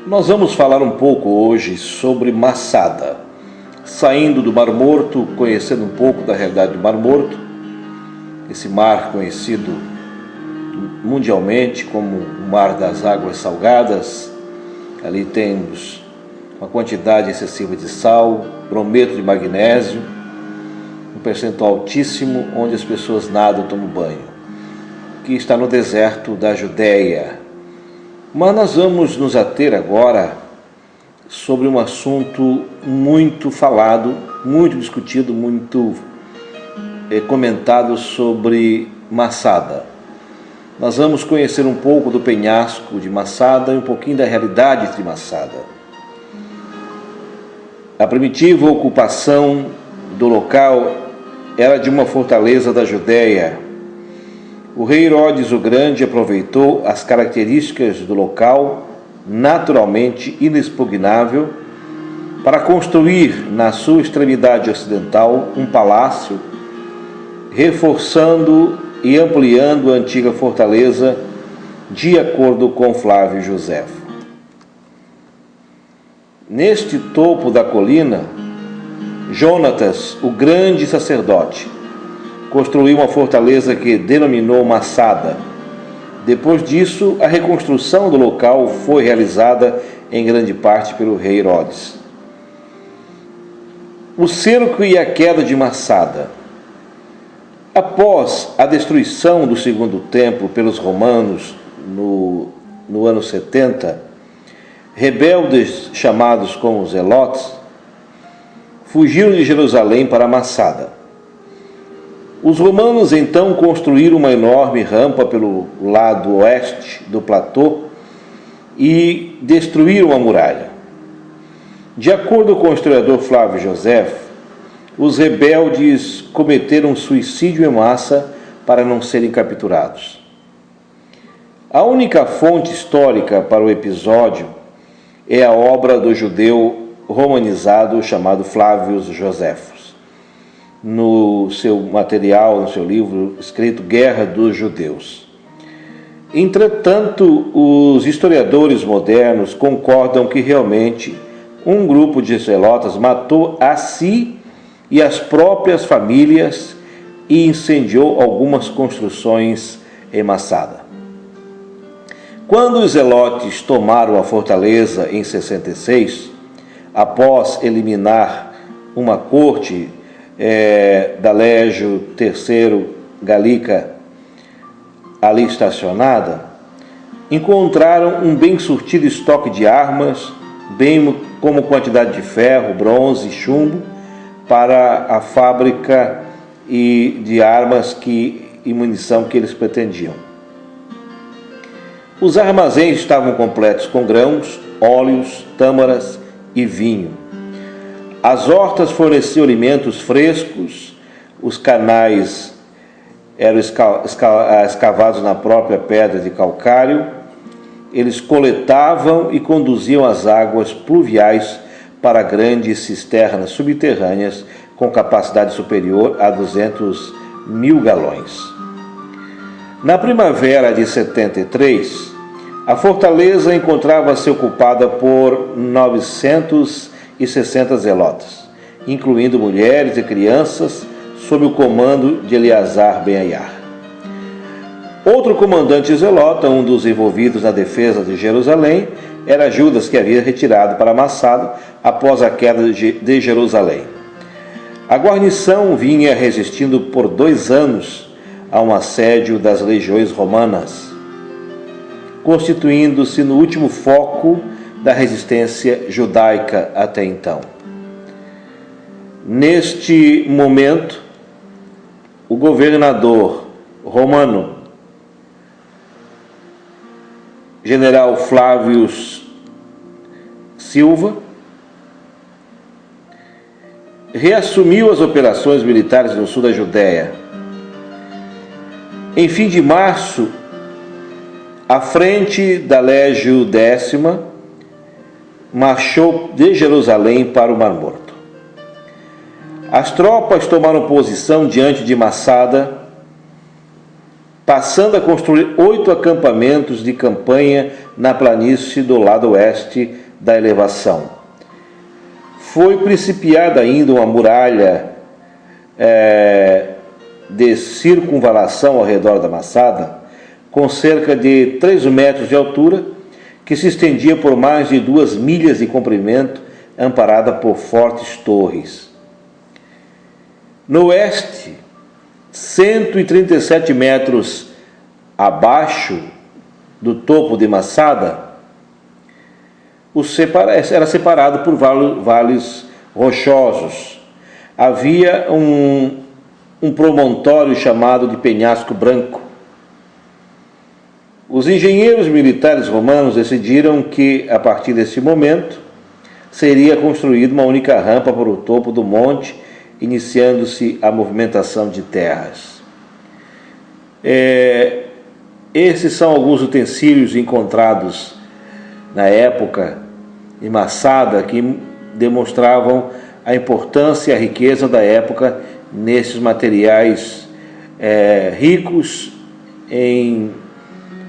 Nós vamos falar um pouco hoje sobre Massada, saindo do Mar Morto, conhecendo um pouco da realidade do Mar Morto, esse mar conhecido mundialmente como o Mar das Águas Salgadas. Ali temos uma quantidade excessiva de sal, brometo de magnésio, um percentual altíssimo, onde as pessoas nadam, tomam banho, que está no deserto da Judéia. Mas nós vamos nos ater agora sobre um assunto muito falado, muito discutido, muito comentado sobre Massada. Nós vamos conhecer um pouco do penhasco de Massada e um pouquinho da realidade de Massada. A primitiva ocupação do local era de uma fortaleza da Judéia. O rei Herodes o Grande aproveitou as características do local, naturalmente inexpugnável, para construir na sua extremidade ocidental um palácio, reforçando e ampliando a antiga fortaleza de acordo com Flávio Joséfo. Neste topo da colina, Jonatas, o grande sacerdote, construiu uma fortaleza que denominou Massada. Depois disso, a reconstrução do local foi realizada em grande parte pelo rei Herodes. O cerco e a queda de Massada. Após a destruição do segundo templo pelos romanos no ano 70, rebeldes chamados como Zelotes fugiram de Jerusalém para Massada. Os romanos então construíram uma enorme rampa pelo lado oeste do platô e destruíram a muralha. De acordo com o historiador Flávio Joséfo, os rebeldes cometeram suicídio em massa para não serem capturados. A única fonte histórica para o episódio é a obra do judeu romanizado chamado Flávio Joséfo, no seu material, no seu livro escrito Guerra dos Judeus. Entretanto, os historiadores modernos concordam que realmente um grupo de zelotas matou a si e as próprias famílias e incendiou algumas construções em Massada. Quando os zelotes tomaram a fortaleza em 66, após eliminar uma corte da Légio III Gallica ali estacionada, encontraram um bem surtido estoque de armas, bem como quantidade de ferro, bronze e chumbo para a fábrica de armas e munição que eles pretendiam. Os armazéns estavam completos com grãos, óleos, tâmaras e vinho. As hortas forneciam alimentos frescos, os canais eram escavados na própria pedra de calcário, eles coletavam e conduziam as águas pluviais para grandes cisternas subterrâneas com capacidade superior a 200.000 galões. Na primavera de 73, a fortaleza encontrava-se ocupada por 960 zelotas, incluindo mulheres e crianças, sob o comando de Eleazar ben Aiar. Outro comandante zelota, um dos envolvidos na defesa de Jerusalém, era Judas, que havia retirado para Massada após a queda de Jerusalém. A guarnição vinha resistindo por 2 anos a um assédio das legiões romanas, constituindo-se no último foco da resistência judaica até então. Neste momento, o governador romano, general Flávio Silva, reassumiu as operações militares no sul da Judéia. Em fim de março, à frente da Légio X, marchou de Jerusalém para o Mar Morto. As tropas tomaram posição diante de Massada passando a construir 8 acampamentos de campanha na planície do lado oeste da elevação. Foi principiada ainda uma muralha de circunvalação ao redor da Masada, com cerca de 3 metros de altura, que se estendia por mais de 2 milhas de comprimento, amparada por fortes torres. No oeste, 137 metros abaixo do topo de Masada, era separado por vales rochosos. Havia um promontório chamado de Penhasco Branco. Os engenheiros militares romanos decidiram que, a partir desse momento, seria construída uma única rampa para o topo do monte, iniciando-se a movimentação de terras. Esses são alguns utensílios encontrados na época em Masada que demonstravam a importância e a riqueza da época nesses materiais ricos em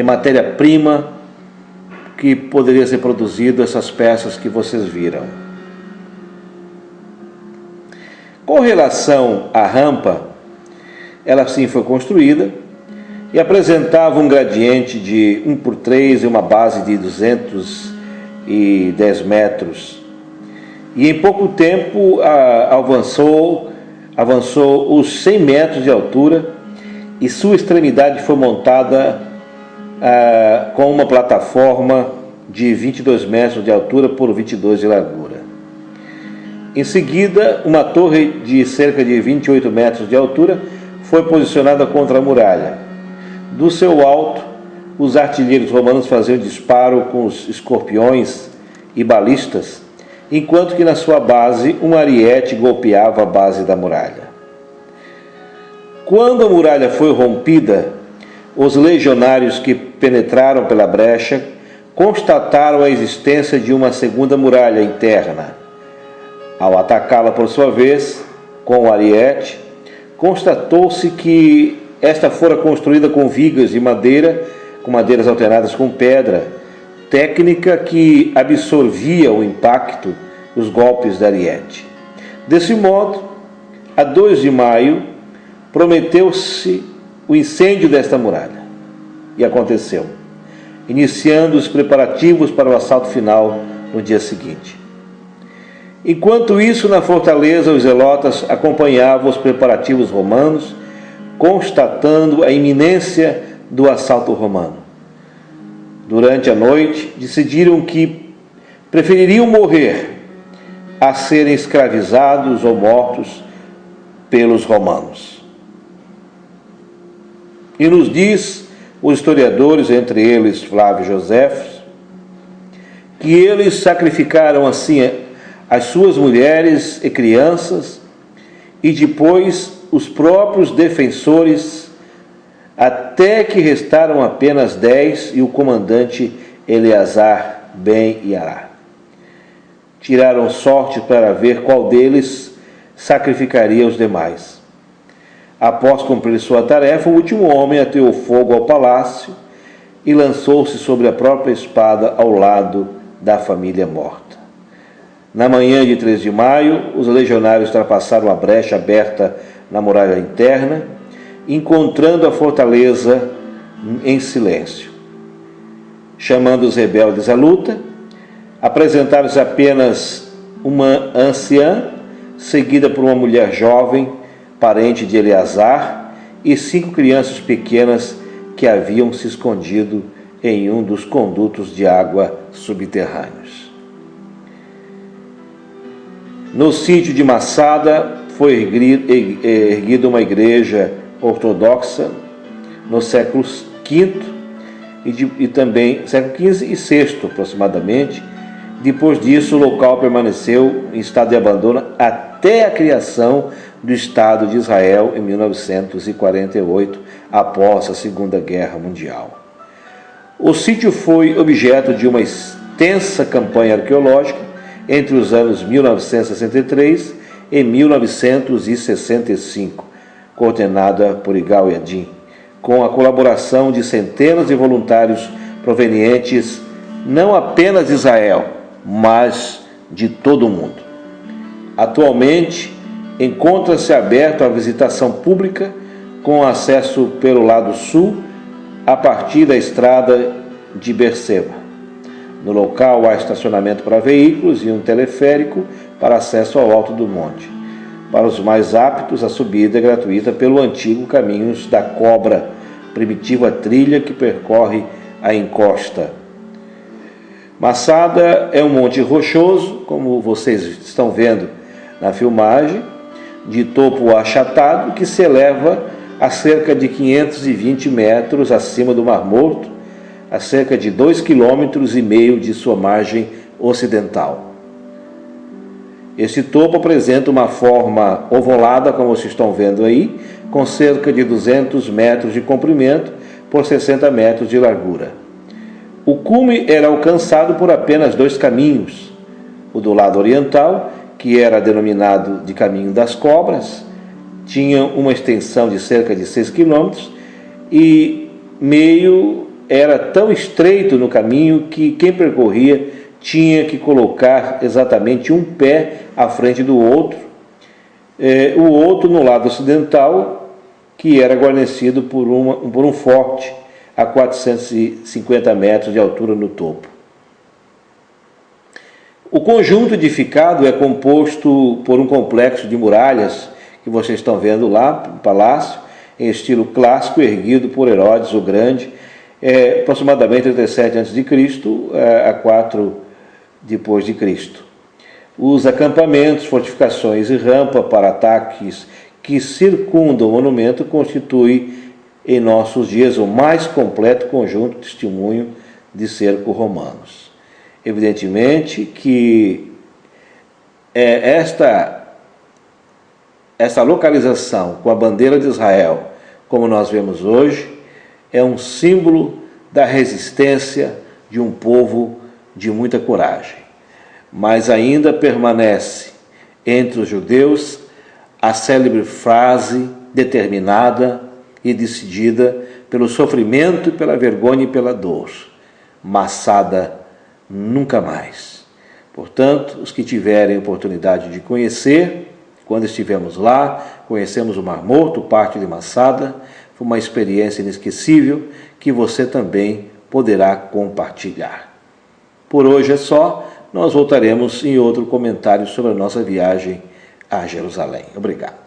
matéria-prima que poderia ser produzido, essas peças que vocês viram. Com relação à rampa, ela sim foi construída e apresentava um gradiente de 1 por 3 e uma base de 210 metros. E em pouco tempo avançou os 100 metros de altura e sua extremidade foi montada com uma plataforma de 22 metros de altura por 22 de largura. Em seguida, uma torre de cerca de 28 metros de altura foi posicionada contra a muralha. Do seu alto, os artilheiros romanos faziam disparo com os escorpiões e balistas, enquanto que na sua base um ariete golpeava a base da muralha. Quando a muralha foi rompida, os legionários que penetraram pela brecha constataram a existência de uma segunda muralha interna. Ao atacá-la por sua vez, com o ariete, constatou-se que esta fora construída com vigas de madeira, com madeiras alternadas com pedra, técnica que absorvia o impacto dos golpes da ariete. Desse modo, a 2 de maio, prometeu-se o incêndio desta muralha. E aconteceu, iniciando os preparativos para o assalto final no dia seguinte. Enquanto isso, na fortaleza, os zelotas acompanhavam os preparativos romanos, constatando a iminência do assalto romano. Durante a noite, decidiram que prefeririam morrer a serem escravizados ou mortos pelos romanos. E nos diz os historiadores, entre eles Flávio Joséfo, que eles sacrificaram assim as suas mulheres e crianças e depois os próprios defensores, até que restaram apenas 10 e o comandante Eleazar ben Yará. Tiraram sorte para ver qual deles sacrificaria os demais. Após cumprir sua tarefa, o último homem ateou fogo ao palácio e lançou-se sobre a própria espada ao lado da família morta. Na manhã de 3 de maio, os legionários ultrapassaram a brecha aberta na muralha interna, encontrando a fortaleza em silêncio. Chamando os rebeldes à luta, apresentaram-se apenas uma anciã, seguida por uma mulher jovem, parente de Eleazar, e 5 crianças pequenas que haviam se escondido em um dos condutos de água subterrâneos. No sítio de Masada foi erguida uma igreja ortodoxa no século V e também século XV e VI aproximadamente. Depois disso, o local permaneceu em estado de abandono até a criação do Estado de Israel em 1948, após a Segunda Guerra Mundial. O sítio foi objeto de uma extensa campanha arqueológica entre os anos 1963 e 1965, coordenada por Igal Yadin, com a colaboração de centenas de voluntários provenientes não apenas de Israel, mas de todo o mundo. Atualmente, encontra-se aberto à visitação pública com acesso pelo lado sul a partir da estrada de Berseba. No local há estacionamento para veículos e um teleférico para acesso ao alto do monte. Para os mais aptos, a subida é gratuita pelo antigo Caminhos da Cobra, primitiva trilha que percorre a encosta. Masada é um monte rochoso, como vocês estão vendo na filmagem, de topo achatado, que se eleva a cerca de 520 metros acima do Mar Morto, a cerca de 2,5 km de sua margem ocidental. Esse topo apresenta uma forma ovalada, como vocês estão vendo aí, com cerca de 200 metros de comprimento por 60 metros de largura. O cume era alcançado por apenas 2 caminhos, o do lado oriental, que era denominado de Caminho das Cobras, tinha uma extensão de cerca de 6 km e meio era tão estreito no caminho que quem percorria tinha que colocar exatamente um pé à frente do outro, o outro no lado ocidental, que era guarnecido por um forte a 450 metros de altura no topo. O conjunto edificado é composto por um complexo de muralhas, que vocês estão vendo lá, um palácio, em estilo clássico, erguido por Herodes o Grande, aproximadamente 37 a.C. a 4 depois de Cristo. Os acampamentos, fortificações e rampa para ataques que circundam o monumento constituem, em nossos dias, o mais completo conjunto de testemunho de cerco romanos. Evidentemente que esta localização com a bandeira de Israel, como nós vemos hoje, é um símbolo da resistência de um povo de muita coragem. Mas ainda permanece entre os judeus a célebre frase determinada e decidida pelo sofrimento, pela vergonha e pela dor: Masada nunca mais. Portanto, os que tiverem oportunidade de conhecer, quando estivemos lá, conhecemos o Mar Morto, parte de Masada, foi uma experiência inesquecível que você também poderá compartilhar. Por hoje é só, nós voltaremos em outro comentário sobre a nossa viagem a Jerusalém. Obrigado.